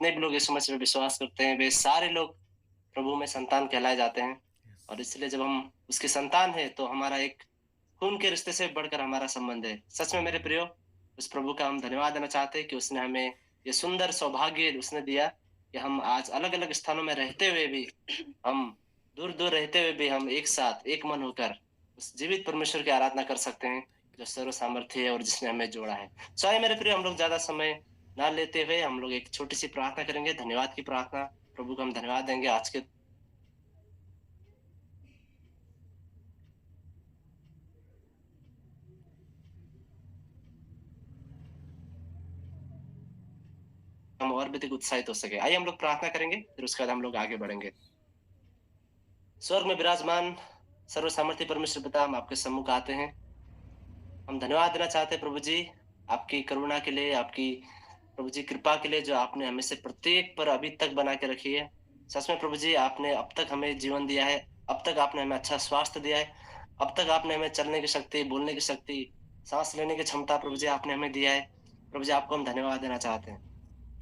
जितने भी लोग यीशु मसीह में विश्वास करते हैं, वे सारे लोग प्रभु में संतान कहलाए जाते हैं। और इसलिए जब हम उसकी संतान हैं, तो हमारा एक खून के रिश्ते से बढ़कर हमारा संबंध है। सच में मेरे प्रियो, उस प्रभु का हम धन्यवाद देना चाहते हैं कि उसने हमें ये सुंदर सौभाग्य उसने दिया कि हम आज अलग-अलग स्थानों में रहते हुए भी, हम दूर-दूर रहते हुए भी हम एक साथ, एक मन होकर उस जीवित परमेश्वर की आराधना कर सकते हैं, जो सर्व सामर्थ्य है और जिसने हमें जोड़ा है। सो आइए मेरे प्रियो, हम लोग ज़्यादा समय ना लेते हुए हम लोग एक छोटी-सी प्रार्थना करेंगे, धन्यवाद की प्रार्थना। प्रभु को हम धन्यवाद देंगे आज के हम और भी अधिक उत्साहित हो सके। आइए हम लोग प्रार्थना करेंगे, फिर उसके बाद हम लोग आगे बढ़ेंगे। स्वर्ग में विराजमान सर्व सामर्थ्य परमेश्वर पिता, हम आपके सम्मुख आते हैं। हम धन्यवाद देना चाहते हैं प्रभु जी, आपकी करुणा के लिए, आपकी प्रभु जी कृपा के लिए, जो आपने हमें से प्रत्येक पर अभी तक बना के रखी है। सच में प्रभु जी, आपने अब तक हमें जीवन दिया है, अब तक आपने हमें अच्छा स्वास्थ्य दिया है, अब तक आपने हमें चलने की शक्ति, बोलने की शक्ति, साँस लेने की क्षमता प्रभु जी आपने हमें दिया है। प्रभु जी, आपको हम धन्यवाद देना चाहते हैं।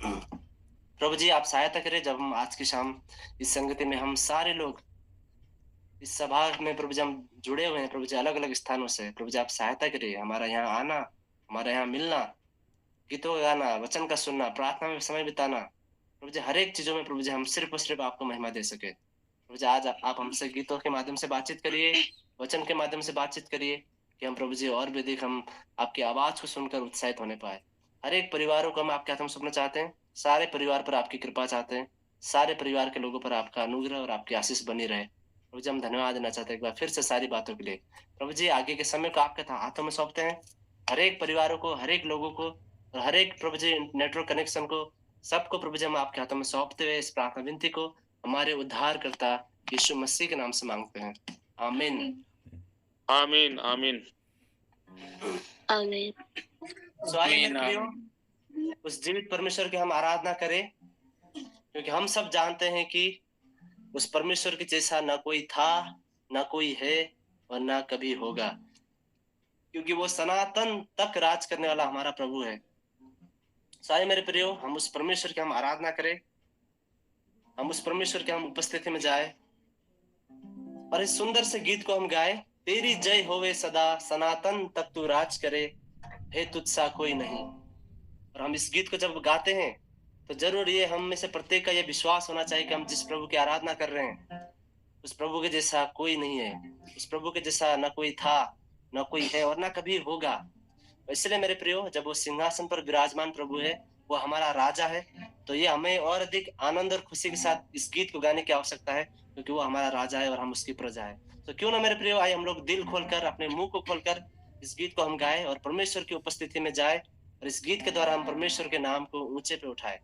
प्रभु जी, आप सहायता करें जब हम आज की शाम इस संगति में हम सारे लोग इस सभा में प्रभु जी हम जुड़े हुए हैं, प्रभु जी अलग-अलग स्थानों से। प्रभु जी आप सहायता करिए, हमारा यहाँ आना, हमारे यहाँ मिलना, गीतों का गाना, वचन का सुनना, प्रार्थना में समय बिताना, प्रभु जी हर एक चीज़ों में प्रभु जी हम सिर्फ़ और सिर्फ़ आपको महिमा दे सकें। प्रभु जी आज आप हमसे गीतों के माध्यम से बातचीत करिए, वचन के माध्यम से बातचीत करिए, कि हम प्रभु जी और भी अधिक हम आपकी आवाज़ को सुनकर उत्साहित होने पाएँ। हर एक परिवारों को हम आपके हाथों में सौंपना चाहते हैं, सारे परिवार पर आपकी कृपा चाहते हैं, सारे परिवार के लोगों पर आपका अनुग्रह और आपकी आशीष बनी रहे। प्रभु जी हम धन्यवाद देना चाहते हैं एक बार फिर से सारी बातों के लिए। प्रभु जी आगे के समय को आपके हाथों में सौंपते हैं। हर एक परिवारों को, हर एक लोगों को और हर एक प्रभु जी नेटवर्क कनेक्शन को, सबको प्रभु जी हम आपके हाथों में सौंपते हुए इस प्रार्थना विनती को हमारे उद्धारकर्ता यीशु मसीह के नाम से माँगते हैं। आमीन। आमीन आमीन आमीन। सो आइए आमीन, मेरे प्रियो, उस जीवित परमेश्वर की हम आराधना करें, क्योंकि हम सब जानते हैं कि उस परमेश्वर के जैसा ना कोई था, ना कोई है और ना कभी होगा। क्योंकि वो सनातन तक राज करने वाला हमारा प्रभु है। सो आइए मेरे प्रियो, हम उस परमेश्वर की हम आराधना करें, हम उस परमेश्वर की हम उपस्थिति में जाएँ और इस सुंदर से गीत को हम गाएँ। तेरी जय होवे सदा, सनातन तक तू राज करे, हे तुझसा कोई नहीं। और हम इस गीत को जब गाते हैं, तो ज़रूर ये हम में से प्रत्येक का ये विश्वास होना चाहिए कि हम जिस प्रभु की आराधना कर रहे हैं, उस प्रभु के जैसा कोई नहीं है। उस प्रभु के जैसा ना कोई था, ना कोई है और ना कभी होगा। इसलिए मेरे प्रियो, जब वो सिंहासन पर विराजमान प्रभु है, वो हमारा राजा है, तो ये हमें और अधिक आनंद और खुशी के साथ इस गीत को गाने की आवश्यकता है, क्योंकि वो हमारा राजा है और हम उसकी प्रजा है। तो क्यों ना मेरे प्रियो, आइए हम लोग दिल खोलकर, अपने मुँह को खोलकर इस गीत को हम गाएँ और परमेश्वर की उपस्थिति में जाएँ और इस गीत के द्वारा हम परमेश्वर के नाम को ऊँचे पे उठाएँ।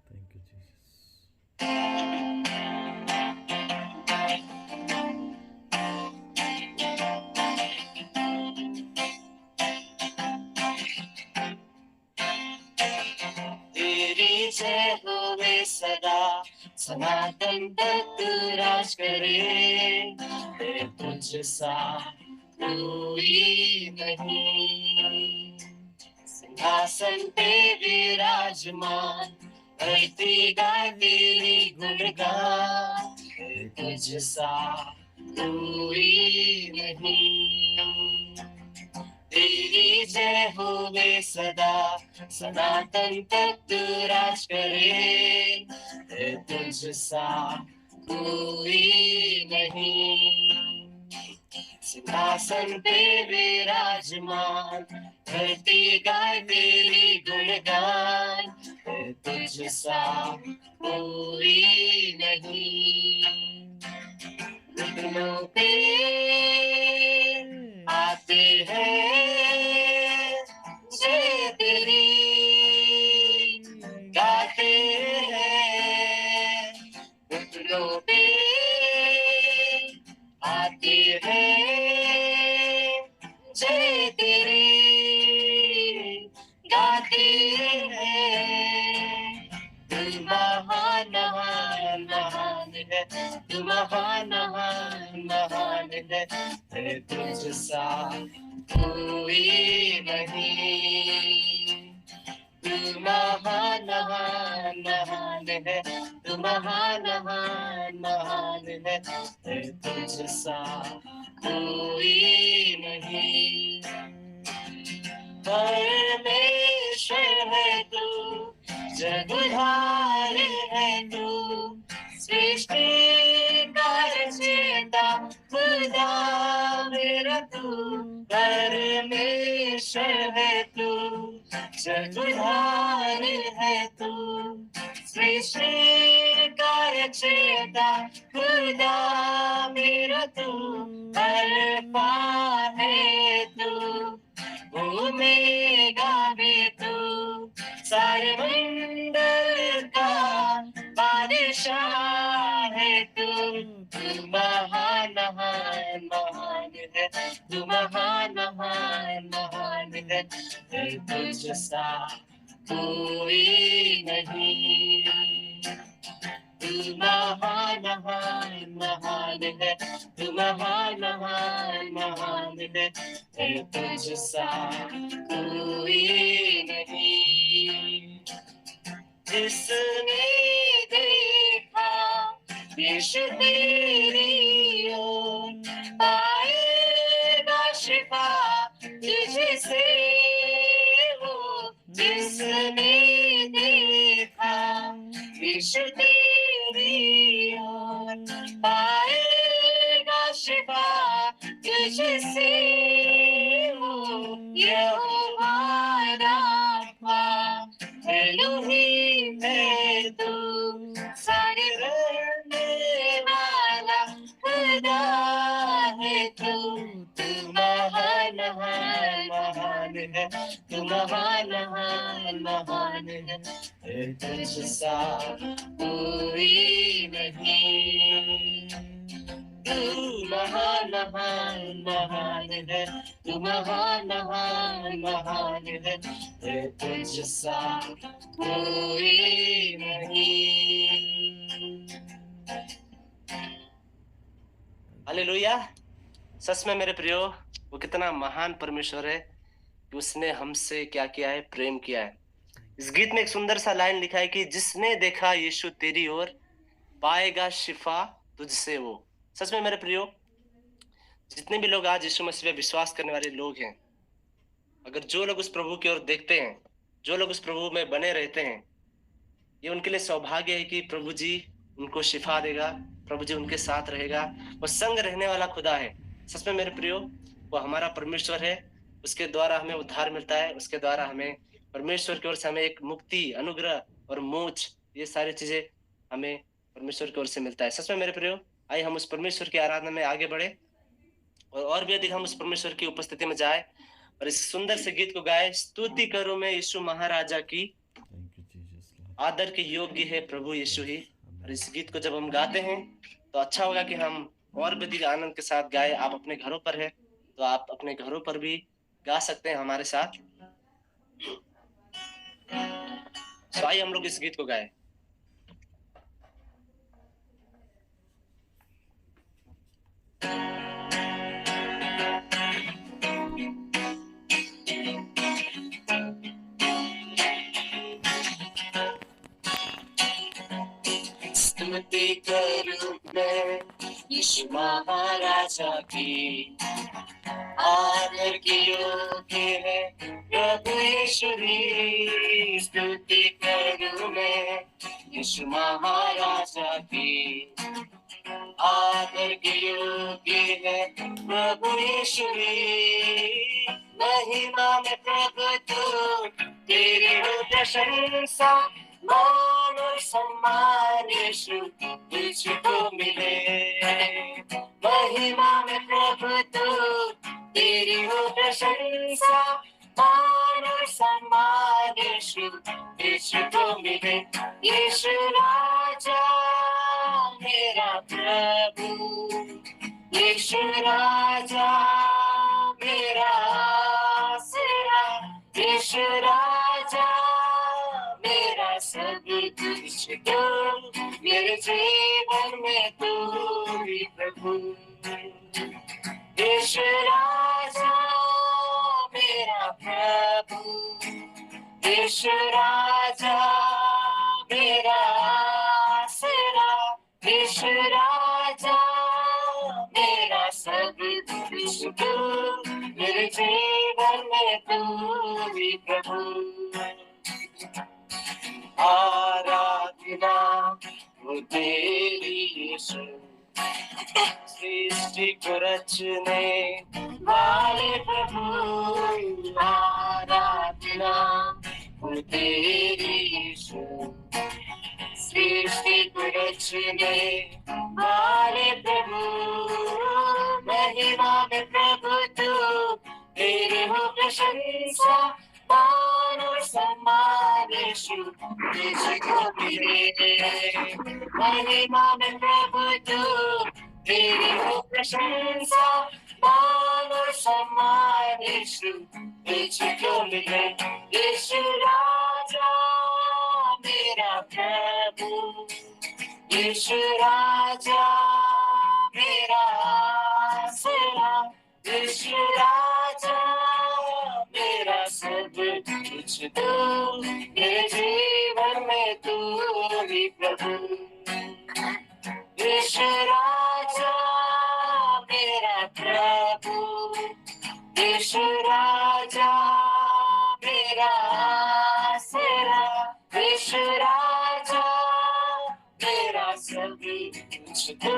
तेरी जय होवे सदा, सनातन तक राज करे, हे तुझसा कोई नहीं। सिंहासन पे विराजमान, धरती गाए तेरी गुणगान, हे तुझसा कोई नहीं। तेरी जय होवे सदा, सनातन तक तू राज करे, है तुझसा कोई नहीं। सिंहासन पे विराजमान, धरती गाए तेरी गुणगान, है तुझसा कोई नहीं। घुटनों पे आते हैं जय तेरी, गाते हैं घुटनों पे आते हैं जय तेरी, गाते हैं तू महान महान महान है, तू महान महान महान है तुझसा कोई नहीं। तू महान महान महान है, तू महान महान महान है, तुझसा कोई नहीं। परमेश्वर है तू, जगुधार है तू, सृष्टि का रचयिता खुदा मेरा तू। परमेश्वर है तू, जगुधार है तू, सृष्टि का रचयिता खुदा मेरा तू। अल्फा है तू, ओमेगा भी तू, सारे मंडल का बादशाह है तू। तू महान महान महान है, तू महान महान महान है, तुझसा कोई नहीं। तू महान महान महान है, तू महान महान महान है, तुझसा कोई नहीं। जिसने देखा यीशु तेरी ओर, पाएगा शिफा तुझसे वो। जिसने देखा यीशु तेरी ओर, पाएगा शिफा तुझसे वो। यहोवा राफा एलोहीम है तू, सारे रहने वाला खुदा है तू। तू महान महान महान है, तू महान महान महान है, तुझसा कोई नहीं। तू महान महान महान है, तू महान महान महान है, तुझसा कोई नहीं। हालेलुया। सच में मेरे प्रियो, वो कितना महान परमेश्वर है कि उसने हमसे क्या किया है, प्रेम किया है। इस गीत में एक सुंदर सा लाइन लिखा है कि जिसने देखा यीशु तेरी ओर, पाएगा शिफा तुझसे वो। सच में मेरे प्रियो, जितने भी लोग आज यीशु मसीह पे विश्वास करने वाले लोग हैं, अगर जो लोग उस प्रभु की ओर देखते हैं, जो लोग उस प्रभु में बने रहते हैं, ये उनके लिए सौभाग्य है कि प्रभु जी उनको शिफा देगा, प्रभु जी उनके साथ रहेगा। वो संग रहने वाला खुदा है। सच में मेरे प्रियो, वो हमारा परमेश्वर है। उसके द्वारा हमें उद्धार मिलता है, उसके द्वारा हमें परमेश्वर की ओर से हमें एक मुक्ति, अनुग्रह और मोक्ष, ये सारी चीजें हमें परमेश्वर की ओर से मिलता है। सच में मेरे प्रियो, आइए हम उस परमेश्वर की आराधना में आगे बढ़े और भी अधिक हम उस परमेश्वर की उपस्थिति में जाए और इस सुंदर से गीत को गाए। स्तुति करो मैं यीशु महाराजा की, आदर के योग्य है प्रभु यीशु ही। और इस गीत को जब हम गाते हैं तो अच्छा होगा कि हम और भी अधिक आनंद के साथ गाए। आप अपने घरों पर है तो आप अपने घरों पर भी गा सकते हैं हमारे साथ। तो आइए हम लोग इस गीत को गाए। स्तुति करूं मैं यीशु महाराजा की, आदर के योग्य है प्रभु यीशु ही। स्तुति करूं मैं यीशु महाराजा की, आदर के योग्य है प्रभु यीशु ही। महिमा में प्रभु तू, तेरी हो प्रशंसा, मान और सम्मान यीशु तुझको मिले। महिमा में प्रभु तू, तेरी हो प्रशंसा, मान और सम्मान यीशु तुझको मिले। यीशु राजा मेरा प्रभु, यीशु राजा मेरा आसरा, यीशु राजा मेरा सब कुछ तू, मेरे जीवन में तू ही प्रभु। यीशु राजा मेरा प्रभु, यीशु राजा मेरा तू ही प्रभु, आराधना हो तेरी यीशु, सृष्टि को रचने वाले प्रभु, आराधना हो तेरी यीशु, सृष्टि को रचने वाले प्रभु, महिमा में प्रभु तू, तेरी हो प्रशंसा, मान और सम्मान यीशु तुझको मिले, महिमा में प्रभु तू, तेरी हो प्रशंसा, मान और सम्मान यीशु तुझको मिले, यीशु राजा मेरा प्रभु, यीशु राजा मेरा आसरा, यीशु राजा मेरा सब कुछ तू, मेरे जीवन में तू ही प्रभु, यीशु राजा मेरा प्रभु, यीशु राजा मेरा आसरा, यीशु राजा मेरा सब कुछ तू,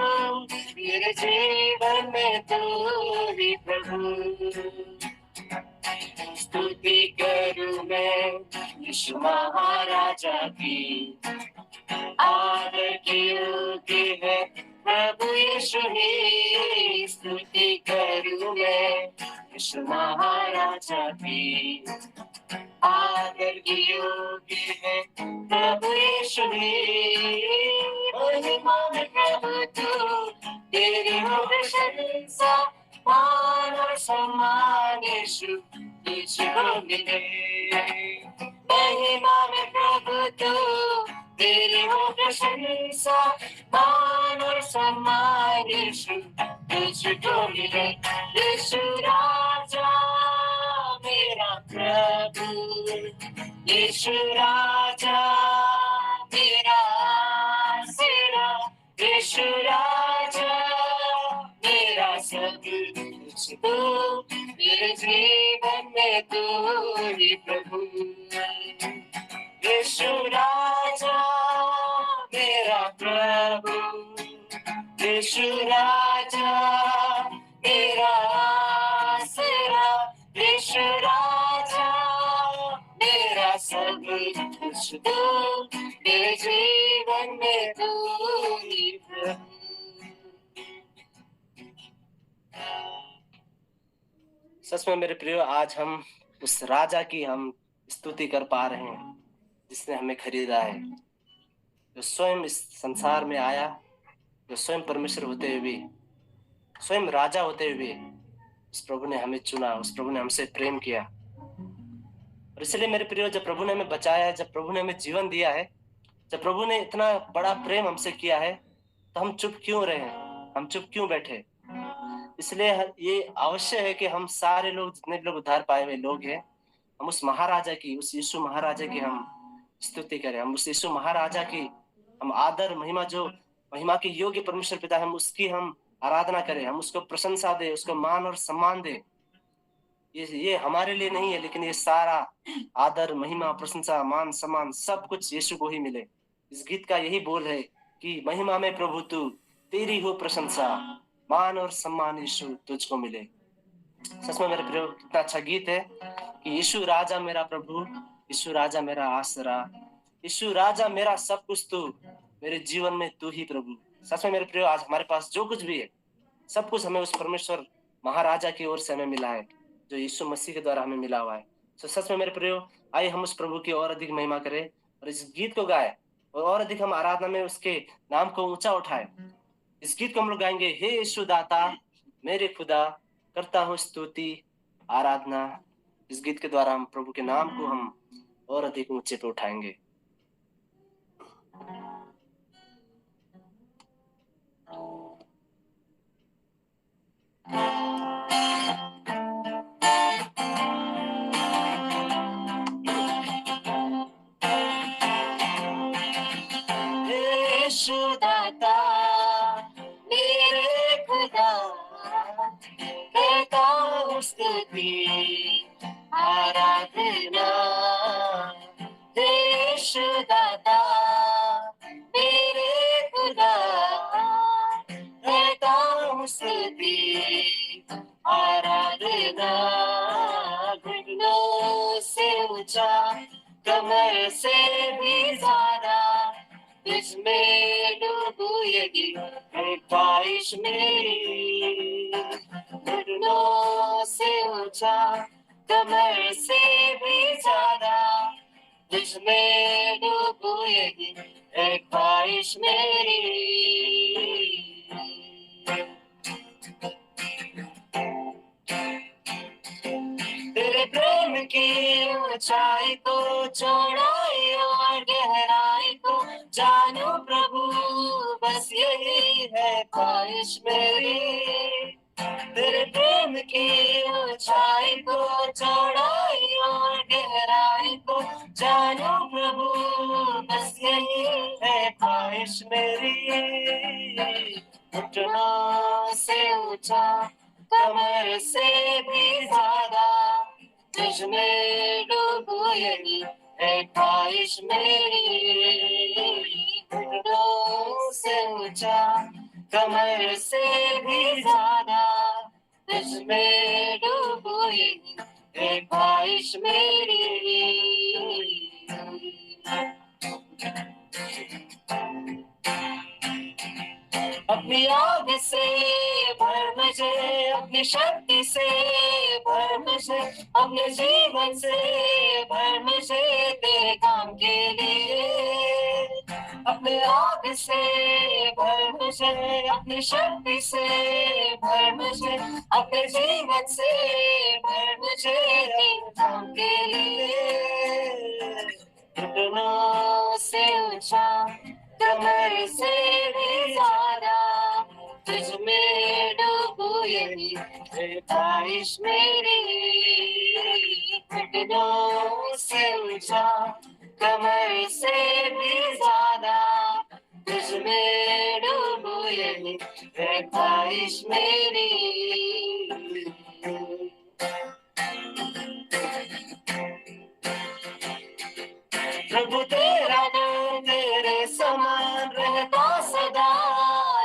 मेरे जीवन में तू ही प्रभु, स्तुति करूं मैं यीशु महाराजा की, आदर की योग्य है प्रभु यीशु ही, स्तुति करूं मैं यीशु महाराजा की, आदर की योग्य है प्रभु यीशु ही, महिमा में प्रभु तू, तेरी हो प्रशंसा, मान और सम्मान यीशु तुझको मिले, महिमा में प्रभु तू, तेरी हो प्रशंसा, मान और सम्मान यीशु तुझको मिले, यीशु राजा मेरा प्रभु, यीशु राजा मेरा आसरा, यीशु राजा मेरा सब कुछ तू, मेरे जीवन में तू ही प्रभु, यीशु राजा मेरा प्रभु, यीशु राजा मेरा आसरा, यीशु राजा मेरा सब कुछ तू, मेरे जीवन में तू ही प्रभु। सच में मेरे प्रियो, आज हम उस राजा की हम स्तुति कर पा रहे हैं जिसने हमें खरीदा है, जो स्वयं इस संसार में आया, जो स्वयं परमेश्वर होते हुए भी, स्वयं राजा होते हुए भी उस प्रभु ने हमें चुना, उस प्रभु ने हमसे प्रेम किया। और इसलिए मेरे प्रियो, जब प्रभु ने हमें बचाया है, जब प्रभु ने हमें जीवन दिया है, जब प्रभु ने इतना बड़ा प्रेम हमसे किया है, तो हम चुप क्यों रहे, हम चुप क्यों बैठे? इसलिए ये अवश्य है कि हम सारे लोग, जितने लोग उद्धार पाए हुए लोग हैं, हम उस महाराजा की, उस यीशु महाराजा की हम स्तुति करें, हम उस यीशु महाराजा की हम आदर महिमा, जो महिमा के योग्य परमेश्वर पिता, हम उसकी हम आराधना करें, हम उसको प्रशंसा दे, उसको मान और सम्मान दे। ये हमारे लिए नहीं है, लेकिन ये सारा आदर महिमा प्रशंसा मान सम्मान सब कुछ यीशु को ही मिले। इस गीत का यही बोल है कि महिमा में प्रभु तू, तेरी हो प्रशंसा, मान और सम्मान यीशु तुझको मिले। सच में मेरे प्रियो, कितना अच्छा गीत है कि यीशु राजा मेरा प्रभु, यीशु राजा मेरा आसरा, यीशु राजा मेरा सब कुछ तू, मेरे जीवन में तू ही प्रभु। सच में मेरे प्रियो, आज हमारे पास जो कुछ भी है, सब कुछ हमें उस परमेश्वर महाराजा की ओर से हमें मिला है, जो यीशु मसीह के द्वारा हमें मिला हुआ है। तो सच में मेरे प्रियो, आइए हम उस प्रभु की और अधिक महिमा करें और इस गीत को गाए और अधिक हम आराधना में उसके नाम को ऊंचा उठाए। इस गीत को हम लोग गाएंगे, हे यीशु दाता मेरे खुदा, करता हूँ स्तुति आराधना। इस गीत के द्वारा हम प्रभु के नाम को हम और अधिक ऊंचे पे उठाएंगे। यीशु दाता मेरे खुदा, करता हूँ स्तुति आराधना। आराधना देश दाता मेरे खुदा रहता हूँ स्तुति आराधना घुटनों से ऊंचा कमर से भी ज्यादा इसमें डूबू यही है ख्वाहिश मेरी घुटनों से ऊंचा कमर से भी ज्यादा जिसमें डूबू यही है ख्वाहिश मेरी तेरे प्रेम की ऊंचाई को चौड़ाई और गहराई को जानो प्रभु बस यही है ख्वाहिश मेरी तेरे प्रेम की ऊंचाई को चौड़ाई और गहराई को जानो प्रभु बस यही है ख्वाहिश मेरी घुटनों से ऊंचा कमर से भी ज्यादा तुझमें डूबू यही है ख्वाहिश मेरी घुटनों से ऊंचा कमर से भी ज्यादा तुझमें डूबू यही है ख्वाहिश मेरी अपनी आग से भर मुझे अपनी शक्ति से भर मुझे अपने जीवन से भर मुझे तेरे काम के लिए अपने आग से भर मुझे अपनी शक्ति से भर मुझे अपने जीवन से भर मुझे तेरे काम के लिए घुटनों से ऊंचा कमर से भी ज्यादा तुझमें डूबू यही है ख्वाहिश मेरी घुटनों से ऊंचा कमर से भी ज्यादा तुझमें डूबू यही है ख्वाहिश मेरी प्रभु तेरा नाम तेरे समान रहता सदा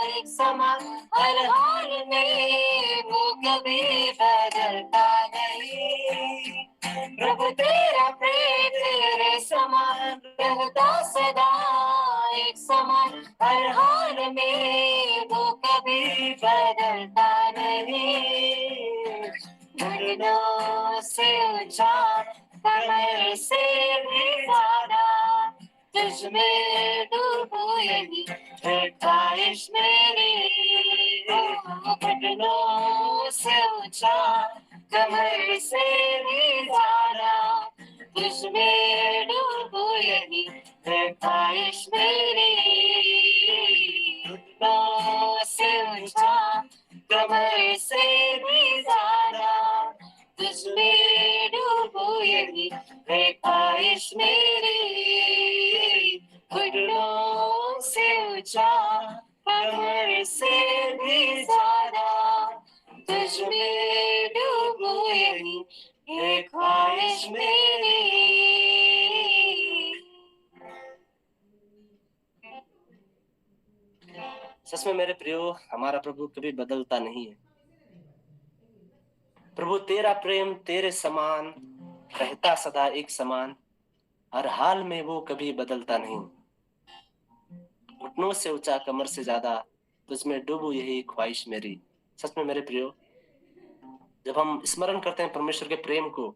एक समान हर हाल में वो कभी बदलता नहीं प्रभु तेरा प्रेम तेरे समान रहता सदा एक समान हर हाल में वो कभी बदलता नहीं घुटनों से ऊंचा कमर से भी ज्यादा तुझमें डूबू यही है ख्वाहिश मेरी घुटनों से ऊंचा कमर से भी ज्यादा तुझमें डूबू यही है ख्वाहिश मेरी घुटनों से ऊंचा कमर से भी ज्यादा तुझमें डूबू यही है ख्वाहिश मेरी घुटनों से ऊंचा कमर से भी ज्यादा तुझमें डूबू यही है ख्वाहिश मेरी सच में मेरे प्रियो हमारा प्रभु कभी बदलता नहीं है प्रभु तेरा प्रेम तेरे समान रहता सदा एक समान हर हाल में वो कभी बदलता नहीं घुटनों से ऊंचा कमर से ज्यादा तुझमें डूबू यही ख्वाहिश मेरी सच में मेरे प्रियो जब हम स्मरण करते हैं परमेश्वर के प्रेम को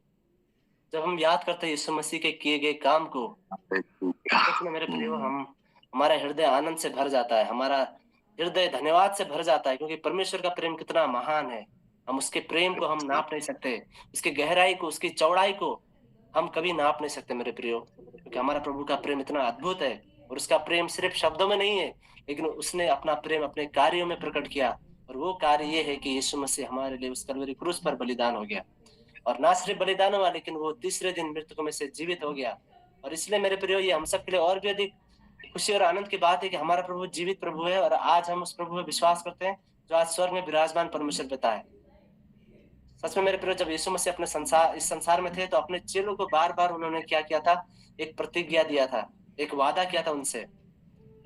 जब हम याद करते हैं यीशु मसीह के किए गए काम को सच में मेरे प्रियो हमारा हृदय आनंद से भर जाता है हमारा हृदय धन्यवाद से भर जाता है क्योंकि परमेश्वर का प्रेम कितना महान है हम उसके प्रेम को हम नाप नहीं सकते उसकी गहराई को उसकी चौड़ाई को हम कभी नाप नहीं सकते मेरे प्रियो क्योंकि हमारा प्रभु का प्रेम इतना अद्भुत है और उसका प्रेम सिर्फ शब्दों में नहीं है लेकिन उसने अपना प्रेम अपने कार्यों में प्रकट किया और वो कार्य ये है कि यीशु मसीह हमारे लिए उस कलवरी क्रूस पर बलिदान हो गया और ना सिर्फ बलिदान हुआ लेकिन वो तीसरे दिन मृतकों में से जीवित हो गया और इसलिए मेरे प्रियो ये हम सब के लिए और भी अधिक खुशी और आनंद की बात है कि हमारा प्रभु जीवित प्रभु है और आज हम उस प्रभु में विश्वास करते हैं जो आज स्वर्ग में विराजमान परमेश्वर पिता है सच में मेरे प्रिय, जब यीशु मसीह अपने इस संसार में थे तो अपने चेलों को बार-बार उन्होंने क्या किया था? एक प्रतिज्ञा दिया था, एक वादा किया था उनसे।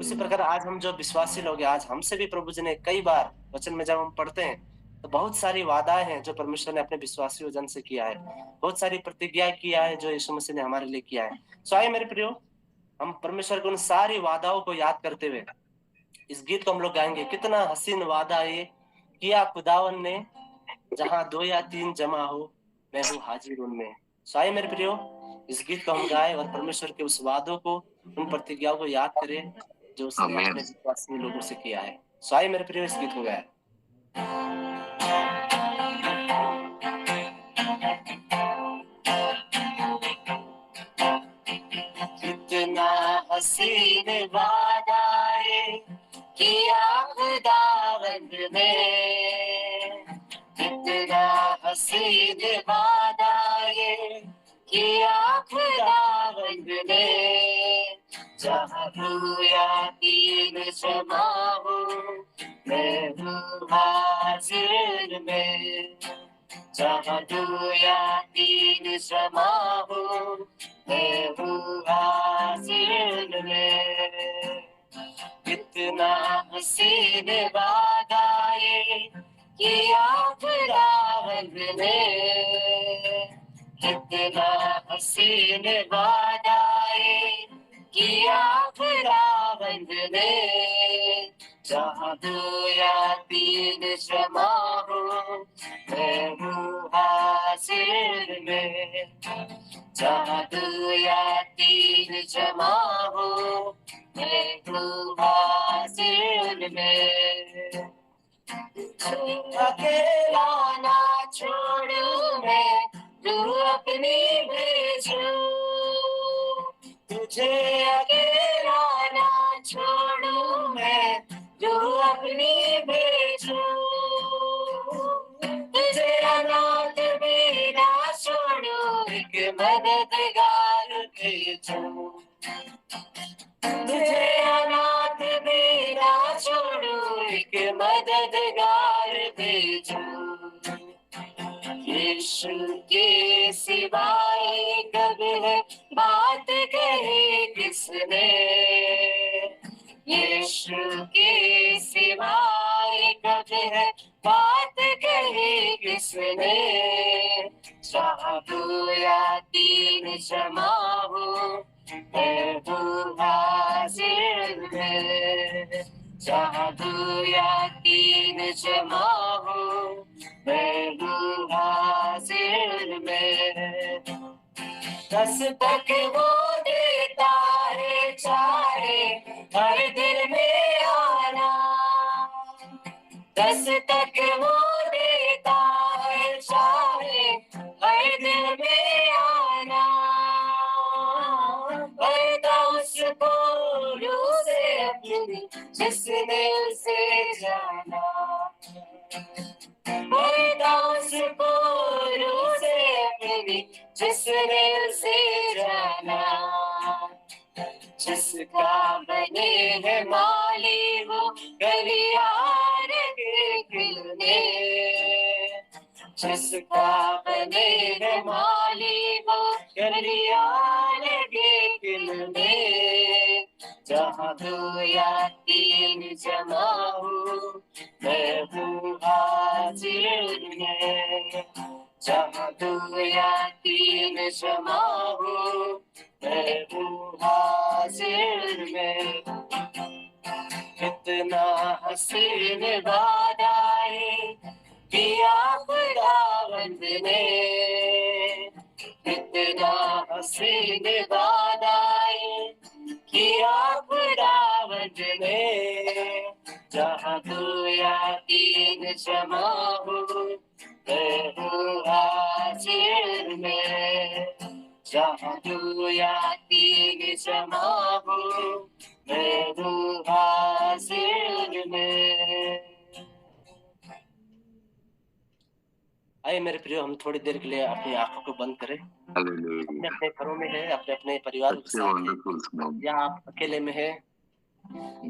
उसी प्रकार आज हम जो विश्वासी लोग हैं, आज हमसे भी प्रभु जी ने कई बार वचन में जब हम पढ़ते हैं, तो बहुत सारी वादाएँ हैं जो परमेश्वर ने अपने विश्वासियों जन से किया है। बहुत सारी प्रतिज्ञाएँ किया है जो यीशु मसीह ने हमारे लिए किया है। सो आइए मेरे प्रियो, हम परमेश्वर के उन सारी वादाओं को याद करते हुए इस गीत को हम लोग गाएँगे। कितना हसीन वादा है ये, किया खुदावन ने, जहाँ 2 या 3 जमा हो, मैं हूँ हाज़िर उनमें। सो आइए मेरे प्रियो, इस गीत को हम गाएँ और परमेश्वर के उस वादों को, उन प्रतिज्ञाओं को याद करें, जो उसने आमीन। अपने विश्वासी लोगों से किया है। सो आइए मेरे प्रियो, इस गीत को गाएँ। कितना हसीन वादा है, किया खुदावंद ने। कितना हसीन वादा है, किया खुदावंद ने। जहाँ 2 या 3 जमा हो, मैं हूँ हाज़िर में। जहाँ 2 या 3 जमा हो, मैं हूँ हाज़िर में। कितना हसीन वादा ये, किया खुदावंद ने। कितना हसीन वादा ये, किया खुदावंद ने। जहाँ 2 या 3 जमा हो, मैं हूँ हाज़िर में। जहाँ 2 या 3 जमा हो, मैं हूँ हाज़िर में। अकेला ना छोड़ूं मैं, तू अपनी भेजूं। तुझे अकेला ना छोड़ूं मैं, तू अपनी भेजूं। तुझे अनाथ भी ना छोड़ूं, एक मददगार भेजूं। तुझे अनाथ भी ना छोड़ूं, एक मददगार भेजूं। यीशु के सिवाय कब है बात कही किसने? यीशु के सिवाय कब है बात कही किसने? जहाँ 2 या 3 जमा हो, मैं हूँ हाज़िर में। जहाँ 2 या 3 जमा हो, मैं हूँ हाज़िर में। दस्तक वो देता है, चाहे हर दिल में आना। दस्तक वो देता है, चाहे हर दिल में आना। बता उसको रूह से अपनी, जिसने उसे जाना। बता उसको रूह से अपनी, जिसने उसे जाना। जिसका बने है माली वो गलियार के खिलने। जिसका बने है माली वो गलियार के खिलने। जहाँ 2 या 3 जमा हो, मैं हूँ हाज़िर में। जहाँ 2 या 3 जमा हो, मैं हूँ हाज़िर में। कितना हसीन वादा है, किया खुदावंद ने। कितना हसीन वादा है, किया खुदावंद ने। जहाँ 2 या 3 जमा हो, मैं हूँ हाज़िर में। जहाँ 2 या 3 जमा हो, मैं हूँ हाज़िर में। आइए मेरे प्रियो, हम थोड़ी देर के लिए अपनी आंखों को बंद करें। अपने हालेलुया। अपने घरों में है, अपने अपने परिवारों के सबसे साथ है, वंडरफुल सॉन्ग। या आप अकेले में है।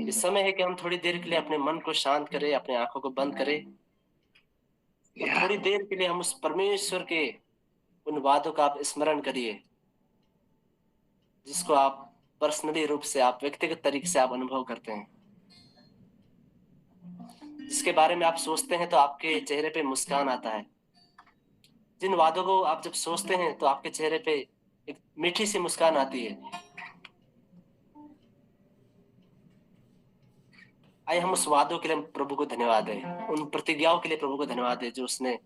इस समय है कि हम थोड़ी देर के लिए अपने मन को शांत करें, अपने आंखों को बंद करें और थोड़ी देर के लिए हम उस परमेश्वर के उन वादों का आप स्मरण करिए, जिसको आप पर्सनली रूप से, आप व्यक्तिगत तरीके से आप अनुभव करते हैं, जिसके बारे में आप सोचते हैं तो आपके चेहरे पे मुस्कान आता है। जिन वादों को आप जब सोचते हैं तो आपके चेहरे पे एक मीठी सी मुस्कान आती है। आइए हम उस वादों के लिए प्रभु को धन्यवाद दें, उन प्रतिज्ञाओं के लिए प्रभु को धन्यवाद दें जो उसने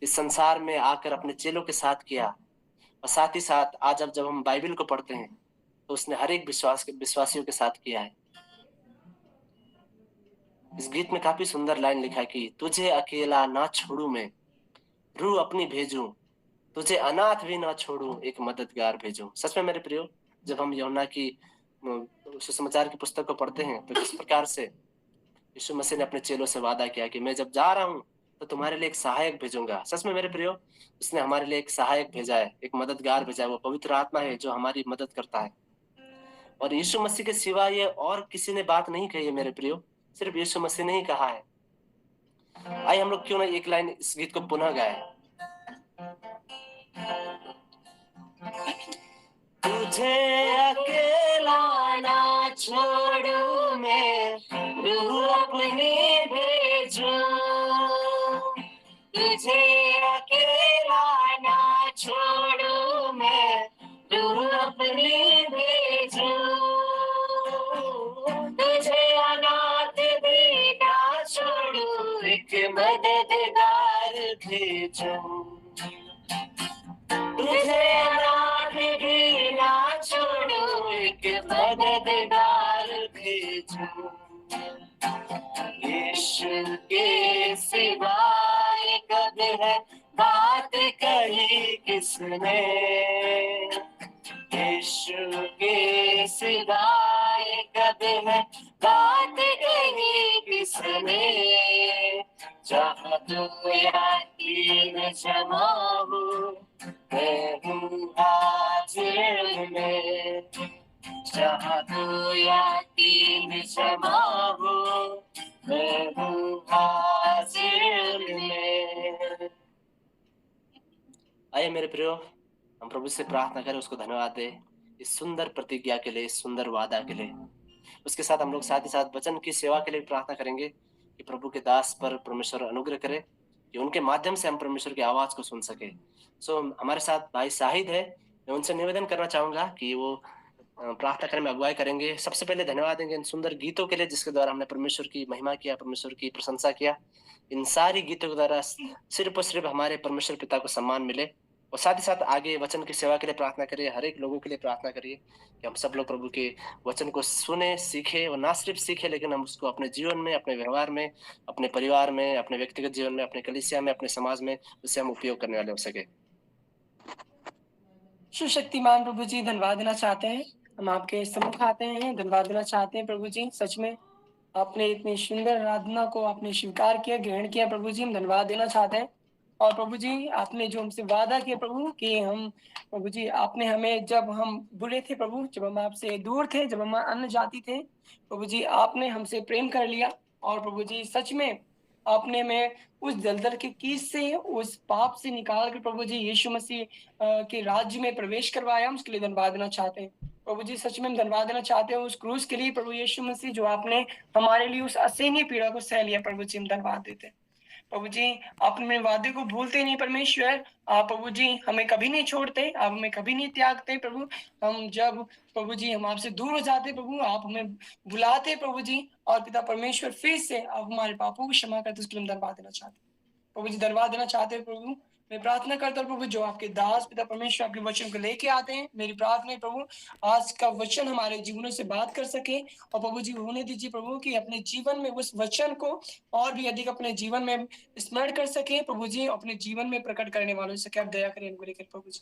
इस संसार में आकर अपने चेलों के साथ किया। और साथ ही साथ आज अब जब हम बाइबल को पढ़ते हैं तो उसने हर एक विश्वासियों के साथ किया है। इस गीत में काफी सुंदर लाइन लिखा है कि तुझे अकेला ना छोड़ू मैं, रूह अपनी भेजूं, तुझे अनाथ भी ना छोड़ू, एक मददगार भेजूं। सच में मेरे प्रियो, जब हम यूहन्ना की सुसमाचार की पुस्तक को पढ़ते हैं तो किस प्रकार से यीशु मसीह ने अपने चेलों से वादा किया कि मैं जब जा रहा हूं तो तुम्हारे लिए एक सहायक भेजूंगा। सच में मेरे प्रियो, उसने हमारे लिए एक सहायक भेजा है, एक मददगार भेजा है। वो पवित्र आत्मा है जो हमारी मदद करता है। और यीशु मसीह के सिवा ये और किसी ने बात नहीं कही है मेरे प्रियो, सिर्फ यीशु मसीह ने ही कहा है। आइए हम लोग क्यों ना एक लाइन इस गीत को पुनः गाएं। तुझे अकेला ना छोड़ू मैं, रूह अपनी भेजूं, तुझे अकेला ना छोड़ू मैं, रूह अपनी भेजूं, तुझे अनाथ भी ना छोड़ू, एक मददगार भेजूं, तुझे अनाथ भी ना छोड़ू, एक मददगार भेजूं। यीशु के सिवाय कब है बात कही किसने, यीशु के सिवाय कब है बात कही किसने, जहाँ तू यकीन जमा हो मैं हूँ हाजिर में, जहाँ तू यकीन जमा हो मैं हूँ हाजिर में। आइए मेरे प्रियो, हम प्रभु से प्रार्थना करें, उसको धन्यवाद दें इस सुंदर प्रतिज्ञा के लिए, इस सुंदर वादा के लिए। उसके साथ हम लोग साथ ही साथ वचन की सेवा के लिए प्रार्थना करेंगे कि प्रभु के दास पर परमेश्वर अनुग्रह करे, कि उनके माध्यम से हम परमेश्वर की आवाज को सुन सके। हमारे साथ भाई शाहिद है, मैं उनसे निवेदन करना चाहूंगा कि वो प्रार्थना करने में अगुवाई करेंगे। सबसे पहले धन्यवाद देंगे इन सुंदर गीतों के लिए जिसके द्वारा हमने परमेश्वर की महिमा किया, परमेश्वर की प्रशंसा किया। इन सारी गीतों के द्वारा सिर्फ और सिर्फ हमारे परमेश्वर पिता को सम्मान मिले। और साथ ही साथ आगे वचन की सेवा के लिए प्रार्थना करिए, हर एक लोगों के लिए प्रार्थना करिए कि हम सब लोग प्रभु के वचन को सुने, सीखे, और ना सिर्फ सीखे लेकिन हम उसको अपने जीवन में, अपने व्यवहार में, अपने परिवार में, अपने व्यक्तिगत जीवन में, अपने कलीसिया में, अपने समाज में उससे हम उपयोग करने वाले हो सके। सुशक्तिमान प्रभु जी, धन्यवाद देना चाहते हैं, हम आपके सम्मुख आते हैं, धन्यवाद देना चाहते हैं प्रभु जी। सच में आपने इतनी सुंदर आराधना को आपने स्वीकार किया, ग्रहण किया प्रभु जी, हम धन्यवाद देना चाहते हैं। और प्रभु जी, आपने जो हमसे वादा किया प्रभु कि हम प्रभु जी, आपने हमें, जब हम बुरे थे प्रभु, जब हम आपसे दूर थे, जब हम अन्य जाति थे प्रभु जी, आपने हमसे प्रेम कर लिया। और प्रभु जी, सच में आपने हमें उस दलदल के कीच से, उस पाप से निकाल कर प्रभु जी यीशु मसीह के राज्य में प्रवेश करवाया। हम उसके लिए धन्यवाद देना चाहते हैं प्रभु जी। सच में हम धन्यवाद देना चाहते हैं उस क्रूस के लिए प्रभु यीशु मसीह, जो आपने हमारे लिए उस असहनीय पीड़ा को सह लिया प्रभु जी। हम धन्यवाद देते हैं प्रभु जी। आप अपने वादे को भूलते नहीं परमेश्वर। आप प्रभु जी हमें कभी नहीं छोड़ते, आप हमें कभी नहीं त्यागते प्रभु। हम जब प्रभु जी हम आपसे दूर हो जाते प्रभु, आप हमें बुलाते प्रभु जी। और पिता परमेश्वर फिर से आप हमारे पापों को क्षमा करते, उसके लिए हम धन्यवाद देना चाहते हैं प्रभु जी। धन्यवाद देना चाहते हैं प्रभु। मैं प्रार्थना करता हूँ प्रभु, जो आपके दास पिता परमेश्वर आपके वचन को लेके आते हैं, मेरी प्रार्थना है प्रभु आज का वचन हमारे जीवनों से बात कर सके। और प्रभु जी होने दीजिए प्रभु कि अपने जीवन में उस वचन को और भी अधिक अपने जीवन में स्मरण कर सके प्रभु जी, अपने जीवन में प्रकट करने वालों से क्या दया करें, अनुग्रह करें प्रभु जी।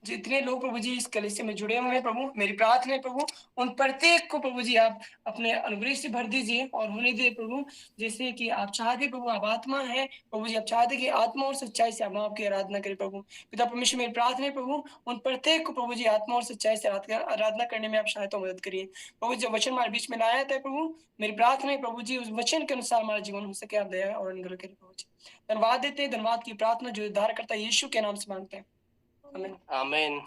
जितने लोग प्रभु जी इस कलीसिया में जुड़े हुए हैं प्रभु, मेरी प्रार्थना है प्रभु उन प्रत्येक को प्रभु जी आप अपने अनुग्रह से भर दीजिए और होने दे प्रभु, जैसे कि आप चाहते प्रभु। आप आत्मा है प्रभु जी, आप चाहते कि आत्मा और सच्चाई से हम आपकी आराधना करें प्रभु। पिता परमेश्वर, मेरी प्रार्थना है प्रभु, उन प्रत्येक को प्रभु जी आत्मा और सच्चाई से आराधना करने में आप सहायता मदद करिए प्रभु। जब वचन हमारे बीच में लाया था प्रभु, मेरी प्रार्थना है प्रभु जी, उस वचन के अनुसार हमारा जीवन हो सके, आप दया और अनुग्रह करें प्रभु जी। धन्यवाद देते हैं, धन्यवाद की प्रार्थना जो उद्धार करता यीशु के नाम से मांगते हैं, आमीन। आमीन।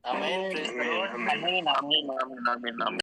आमीन। Praise the Lord. आमीन आमीन आमीन आमीन आमीन।